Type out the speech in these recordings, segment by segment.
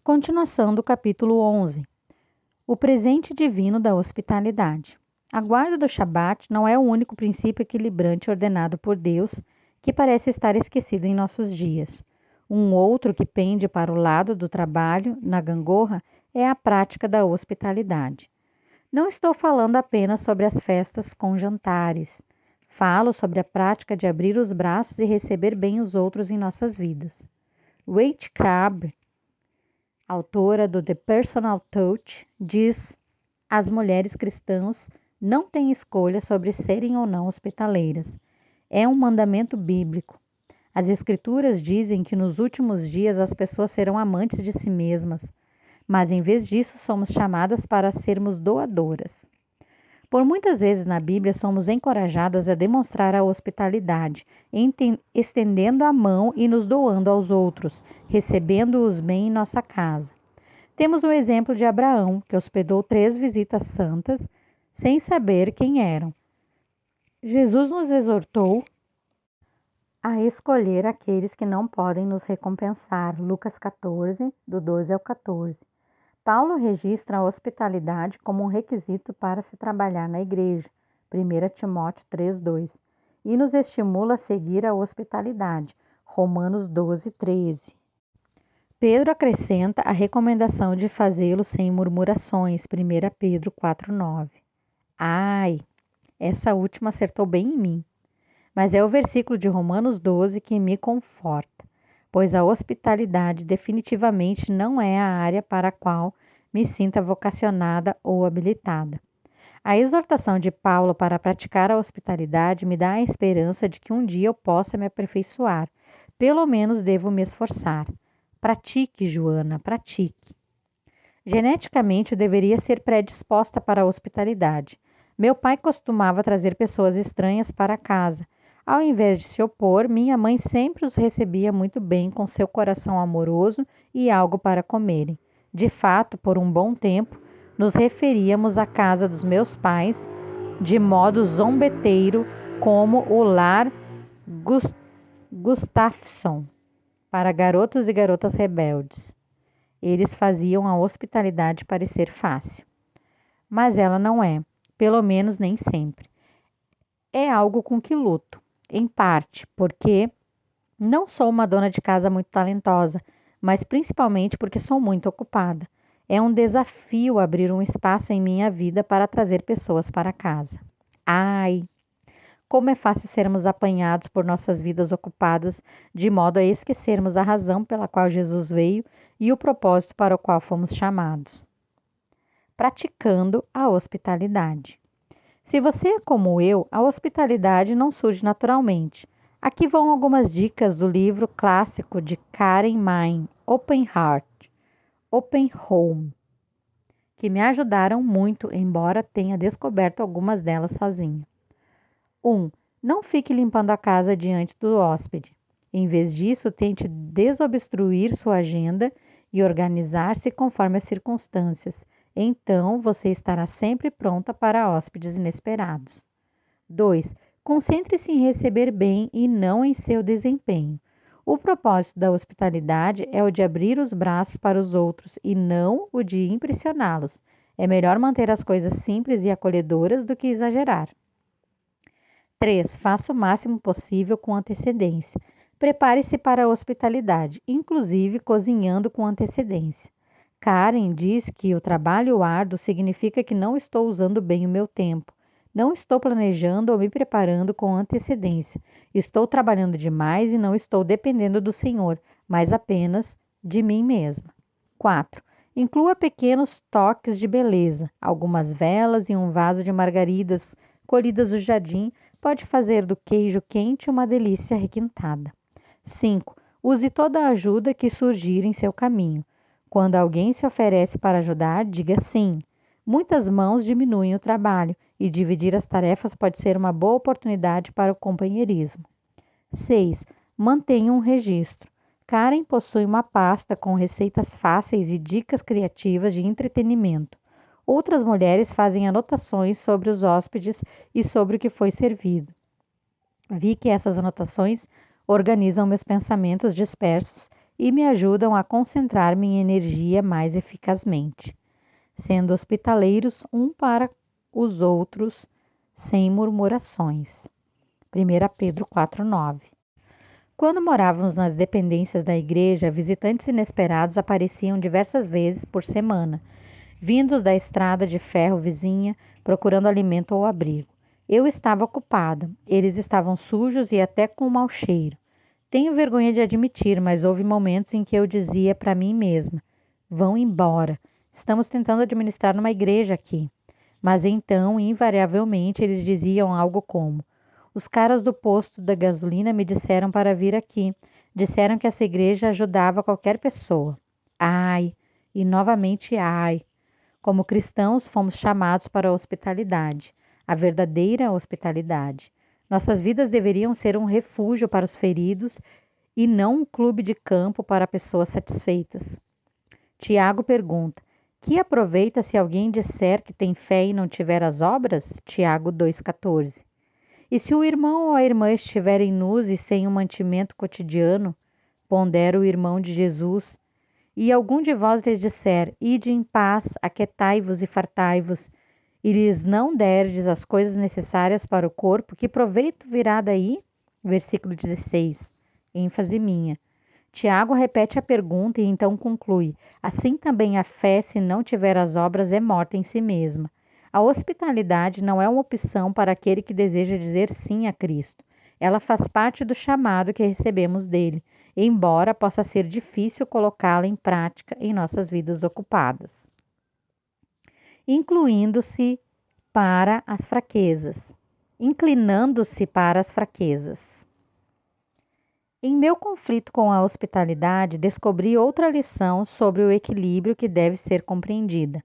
Continuação do capítulo 11. O presente divino da hospitalidade. A guarda do Shabat não é o único princípio equilibrante ordenado por Deus que parece estar esquecido em nossos dias. Um outro que pende para o lado do trabalho, na gangorra, é a prática da hospitalidade. Não estou falando apenas sobre as festas com jantares. Falo sobre a prática de abrir os braços e receber bem os outros em nossas vidas. Rachel Crabbe, autora do The Personal Touch, diz: as mulheres cristãs não têm escolha sobre serem ou não hospitaleiras. É um mandamento bíblico. As Escrituras dizem que nos últimos dias as pessoas serão amantes de si mesmas, mas em vez disso somos chamadas para sermos doadoras. Por muitas vezes na Bíblia somos encorajadas a demonstrar a hospitalidade, estendendo a mão e nos doando aos outros, recebendo-os bem em nossa casa. Temos o exemplo de Abraão, que hospedou 3 visitas santas sem saber quem eram. Jesus nos exortou a escolher aqueles que não podem nos recompensar. Lucas 14, do 12 ao 14. Paulo registra a hospitalidade como um requisito para se trabalhar na igreja, 1 Timóteo 3:2, e nos estimula a seguir a hospitalidade, Romanos 12:13. Pedro acrescenta a recomendação de fazê-lo sem murmurações, 1 Pedro 4:9. Ai, essa última acertou bem em mim, mas é o versículo de Romanos 12 que me conforta, pois a hospitalidade definitivamente não é a área para a qual me sinta vocacionada ou habilitada. A exortação de Paulo para praticar a hospitalidade me dá a esperança de que um dia eu possa me aperfeiçoar. Pelo menos devo me esforçar. Pratique, Joana, pratique. Geneticamente, eu deveria ser predisposta para a hospitalidade. Meu pai costumava trazer pessoas estranhas para casa. Ao invés de se opor, minha mãe sempre os recebia muito bem com seu coração amoroso e algo para comerem. De fato, por um bom tempo, nos referíamos à casa dos meus pais de modo zombeteiro como o lar Gustafsson, para garotos e garotas rebeldes. Eles faziam a hospitalidade parecer fácil. Mas ela não é, pelo menos nem sempre. É algo com que luto. Em parte porque não sou uma dona de casa muito talentosa, mas principalmente porque sou muito ocupada. É um desafio abrir um espaço em minha vida para trazer pessoas para casa. Ai, como é fácil sermos apanhados por nossas vidas ocupadas, de modo a esquecermos a razão pela qual Jesus veio e o propósito para o qual fomos chamados. Praticando a hospitalidade. Se você é como eu, a hospitalidade não surge naturalmente. Aqui vão algumas dicas do livro clássico de Karen Mine, Open Heart, Open Home, que me ajudaram muito, embora tenha descoberto algumas delas sozinha. 1. Não fique limpando a casa diante do hóspede. Em vez disso, tente desobstruir sua agenda e organizar-se conforme as circunstâncias. Então, você estará sempre pronta para hóspedes inesperados. 2. Concentre-se em receber bem e não em seu desempenho. O propósito da hospitalidade é o de abrir os braços para os outros e não o de impressioná-los. É melhor manter as coisas simples e acolhedoras do que exagerar. 3. Faça o máximo possível com antecedência. Prepare-se para a hospitalidade, inclusive cozinhando com antecedência. Karen diz que o trabalho árduo significa que não estou usando bem o meu tempo. Não estou planejando ou me preparando com antecedência. Estou trabalhando demais e não estou dependendo do Senhor, mas apenas de mim mesma. 4. Inclua pequenos toques de beleza. Algumas velas e um vaso de margaridas colhidas do jardim pode fazer do queijo quente uma delícia requintada. 5. Use toda a ajuda que surgir em seu caminho. Quando alguém se oferece para ajudar, diga sim. Muitas mãos diminuem o trabalho e dividir as tarefas pode ser uma boa oportunidade para o companheirismo. 6. Mantenha um registro. Karen possui uma pasta com receitas fáceis e dicas criativas de entretenimento. Outras mulheres fazem anotações sobre os hóspedes e sobre o que foi servido. Vi que essas anotações organizam meus pensamentos dispersos e me ajudam a concentrar minha energia mais eficazmente, sendo hospitaleiros um para os outros, sem murmurações. 1 Pedro 4,9. Quando morávamos nas dependências da igreja, visitantes inesperados apareciam diversas vezes por semana, vindos da estrada de ferro vizinha, procurando alimento ou abrigo. Eu estava ocupada, eles estavam sujos e até com mau cheiro. Tenho vergonha de admitir, mas houve momentos em que eu dizia para mim mesma: vão embora, estamos tentando administrar numa igreja aqui. Mas então, invariavelmente, eles diziam algo como: os caras do posto da gasolina me disseram para vir aqui. Disseram que essa igreja ajudava qualquer pessoa. Ai, e novamente ai. Como cristãos, fomos chamados para a hospitalidade, a verdadeira hospitalidade. Nossas vidas deveriam ser um refúgio para os feridos e não um clube de campo para pessoas satisfeitas. Tiago pergunta: que aproveita se alguém disser que tem fé e não tiver as obras? Tiago 2,14. E se o irmão ou a irmã estiverem nus e sem um mantimento cotidiano, pondera o irmão de Jesus, e algum de vós lhes disser: ide em paz, aquietai-vos e fartai-vos, e lhes não derdes as coisas necessárias para o corpo, que proveito virá daí? Versículo 16, ênfase minha. Tiago repete a pergunta e então conclui: assim também a fé, se não tiver as obras, é morta em si mesma. A hospitalidade não é uma opção para aquele que deseja dizer sim a Cristo. Ela faz parte do chamado que recebemos dele, embora possa ser difícil colocá-la em prática em nossas vidas ocupadas. Incluindo-se para as fraquezas. Inclinando-se para as fraquezas. Em meu conflito com a hospitalidade, descobri outra lição sobre o equilíbrio que deve ser compreendida.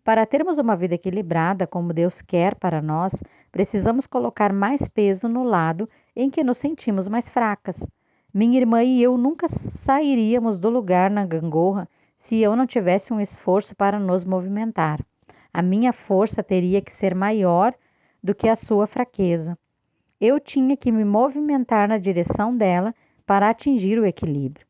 Para termos uma vida equilibrada, como Deus quer para nós, precisamos colocar mais peso no lado em que nos sentimos mais fracas. Minha irmã e eu nunca sairíamos do lugar na gangorra se eu não tivesse um esforço para nos movimentar. A minha força teria que ser maior do que a sua fraqueza. Eu tinha que me movimentar na direção dela para atingir o equilíbrio.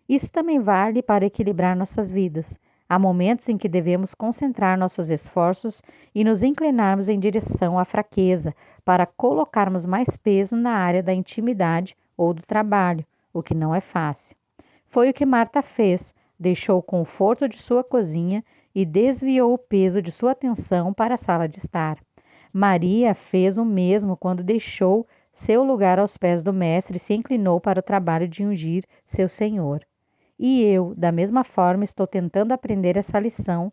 Isso também vale para equilibrar nossas vidas. Há momentos em que devemos concentrar nossos esforços e nos inclinarmos em direção à fraqueza, para colocarmos mais peso na área da intimidade ou do trabalho, o que não é fácil. Foi o que Marta fez, deixou o conforto de sua cozinha e desviou o peso de sua atenção para a sala de estar. Maria fez o mesmo quando deixou seu lugar aos pés do Mestre e se inclinou para o trabalho de ungir seu Senhor. E eu, da mesma forma, estou tentando aprender essa lição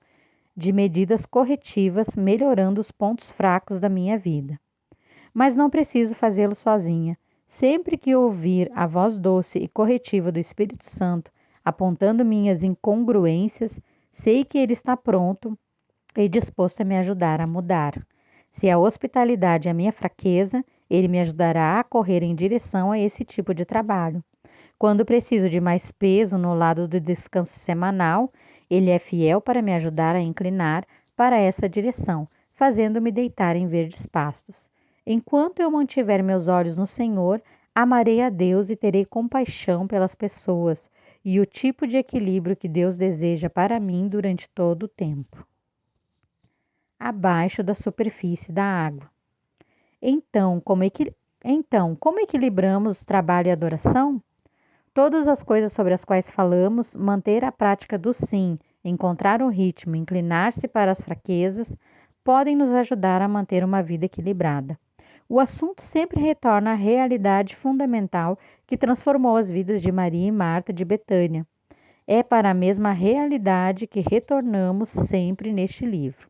de medidas corretivas, melhorando os pontos fracos da minha vida. Mas não preciso fazê-lo sozinha. Sempre que ouvir a voz doce e corretiva do Espírito Santo apontando minhas incongruências, sei que ele está pronto e disposto a me ajudar a mudar. Se a hospitalidade é a minha fraqueza, ele me ajudará a correr em direção a esse tipo de trabalho. Quando preciso de mais peso no lado do descanso semanal, ele é fiel para me ajudar a inclinar para essa direção, fazendo-me deitar em verdes pastos. Enquanto eu mantiver meus olhos no Senhor, amarei a Deus e terei compaixão pelas pessoas e o tipo de equilíbrio que Deus deseja para mim durante todo o tempo. Abaixo da superfície da água. Então, como equilibramos trabalho e adoração? Todas as coisas sobre as quais falamos, manter a prática do sim, encontrar o ritmo, inclinar-se para as fraquezas, podem nos ajudar a manter uma vida equilibrada. O assunto sempre retorna à realidade fundamental que transformou as vidas de Maria e Marta de Betânia. É para a mesma realidade que retornamos sempre neste livro.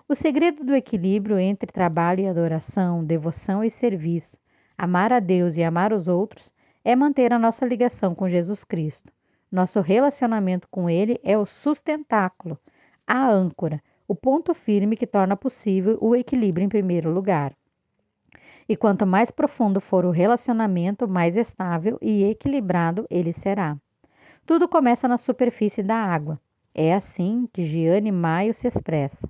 O segredo do equilíbrio entre trabalho e adoração, devoção e serviço, amar a Deus e amar os outros, é manter a nossa ligação com Jesus Cristo. Nosso relacionamento com Ele é o sustentáculo, a âncora, o ponto firme que torna possível o equilíbrio em primeiro lugar. E quanto mais profundo for o relacionamento, mais estável e equilibrado ele será. Tudo começa na superfície da água. É assim que Giane Maio se expressa.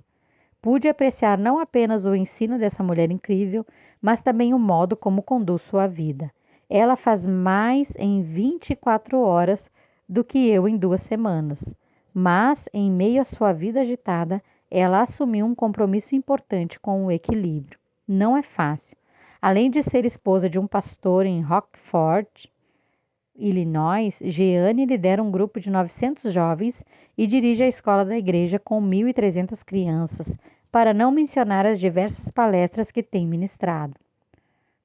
Pude apreciar não apenas o ensino dessa mulher incrível, mas também o modo como conduz sua vida. Ela faz mais em 24 horas do que eu em 2 semanas. Mas, em meio à sua vida agitada, ela assumiu um compromisso importante com o equilíbrio. Não é fácil. Além de ser esposa de um pastor em Rockford, Illinois, Jeane lidera um grupo de 900 jovens e dirige a escola da igreja com 1.300 crianças, para não mencionar as diversas palestras que tem ministrado.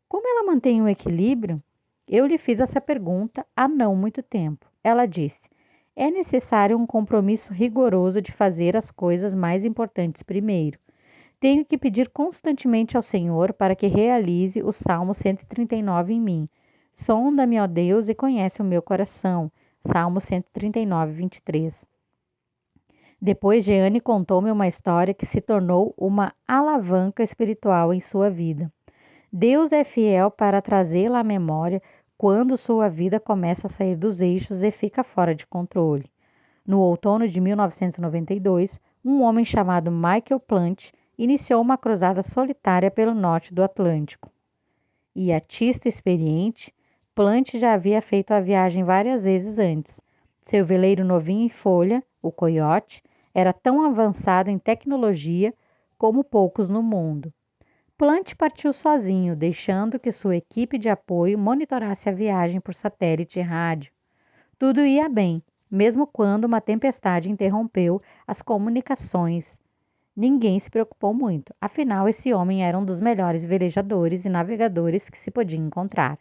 Como ela mantém o equilíbrio? Eu lhe fiz essa pergunta há não muito tempo. Ela disse: é necessário um compromisso rigoroso de fazer as coisas mais importantes primeiro. Tenho que pedir constantemente ao Senhor para que realize o Salmo 139 em mim. Sonda-me, ó Deus, e conhece o meu coração. Salmo 139, 23. Depois, Jeane contou-me uma história que se tornou uma alavanca espiritual em sua vida. Deus é fiel para trazê-la à memória quando sua vida começa a sair dos eixos e fica fora de controle. No outono de 1992, um homem chamado Michael Plant iniciou uma cruzada solitária pelo norte do Atlântico. Iatista experiente, Plant já havia feito a viagem várias vezes antes. Seu veleiro novinho em folha, o Coyote, era tão avançado em tecnologia como poucos no mundo. Plant partiu sozinho, deixando que sua equipe de apoio monitorasse a viagem por satélite e rádio. Tudo ia bem, mesmo quando uma tempestade interrompeu as comunicações. Ninguém se preocupou muito, afinal, esse homem era um dos melhores velejadores e navegadores que se podia encontrar.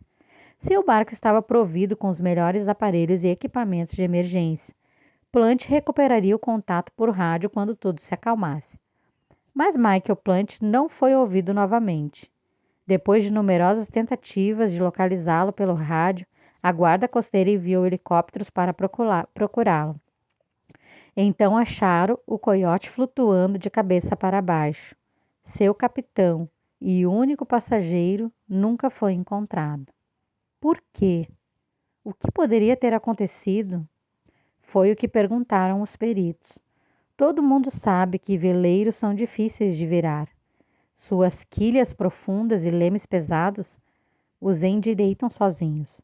Seu barco estava provido com os melhores aparelhos e equipamentos de emergência. Plant recuperaria o contato por rádio quando tudo se acalmasse. Mas Michael Plant não foi ouvido novamente. Depois de numerosas tentativas de localizá-lo pelo rádio, a guarda costeira enviou helicópteros para procurá-lo. Então acharam o Coyote flutuando de cabeça para baixo. Seu capitão e único passageiro nunca foi encontrado. Por quê? O que poderia ter acontecido? Foi o que perguntaram os peritos. Todo mundo sabe que veleiros são difíceis de virar. Suas quilhas profundas e lemes pesados os endireitam sozinhos.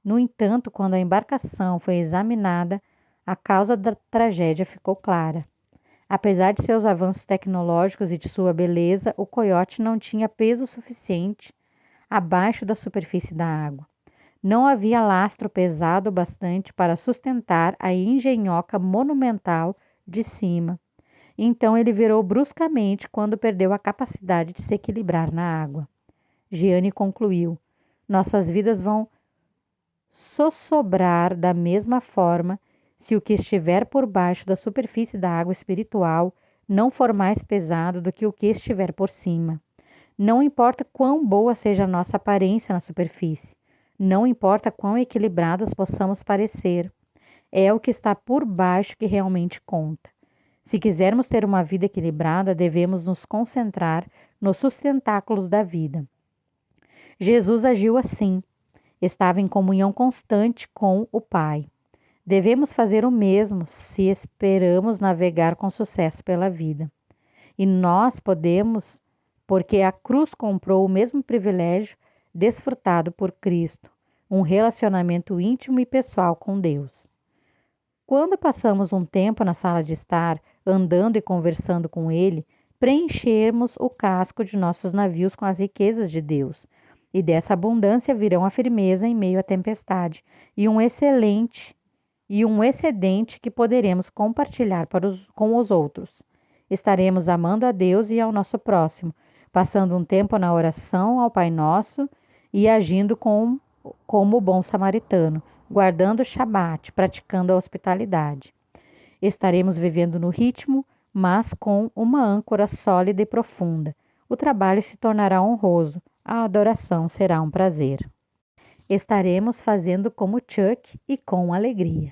No entanto, quando a embarcação foi examinada, a causa da tragédia ficou clara. Apesar de seus avanços tecnológicos e de sua beleza, o Coyote não tinha peso suficiente abaixo da superfície da água. Não havia lastro pesado bastante para sustentar a engenhoca monumental de cima. Então ele virou bruscamente quando perdeu a capacidade de se equilibrar na água. Jeane concluiu: nossas vidas vão sossobrar da mesma forma se o que estiver por baixo da superfície da água espiritual não for mais pesado do que o que estiver por cima. Não importa quão boa seja a nossa aparência na superfície, não importa quão equilibradas possamos parecer, é o que está por baixo que realmente conta. Se quisermos ter uma vida equilibrada, devemos nos concentrar nos sustentáculos da vida. Jesus agiu assim. Estava em comunhão constante com o Pai. Devemos fazer o mesmo se esperamos navegar com sucesso pela vida. E nós podemos, porque a cruz comprou o mesmo privilégio desfrutado por Cristo, um relacionamento íntimo e pessoal com Deus. Quando passamos um tempo na sala de estar, andando e conversando com Ele, preenchermos o casco de nossos navios com as riquezas de Deus. E dessa abundância virão a firmeza em meio à tempestade e um excedente que poderemos compartilhar com os outros. Estaremos amando a Deus e ao nosso próximo, passando um tempo na oração ao Pai Nosso e agindo como o bom samaritano, guardando o Shabat, praticando a hospitalidade. Estaremos vivendo no ritmo, mas com uma âncora sólida e profunda. O trabalho se tornará honroso, a adoração será um prazer. Estaremos fazendo como Chuck e com alegria.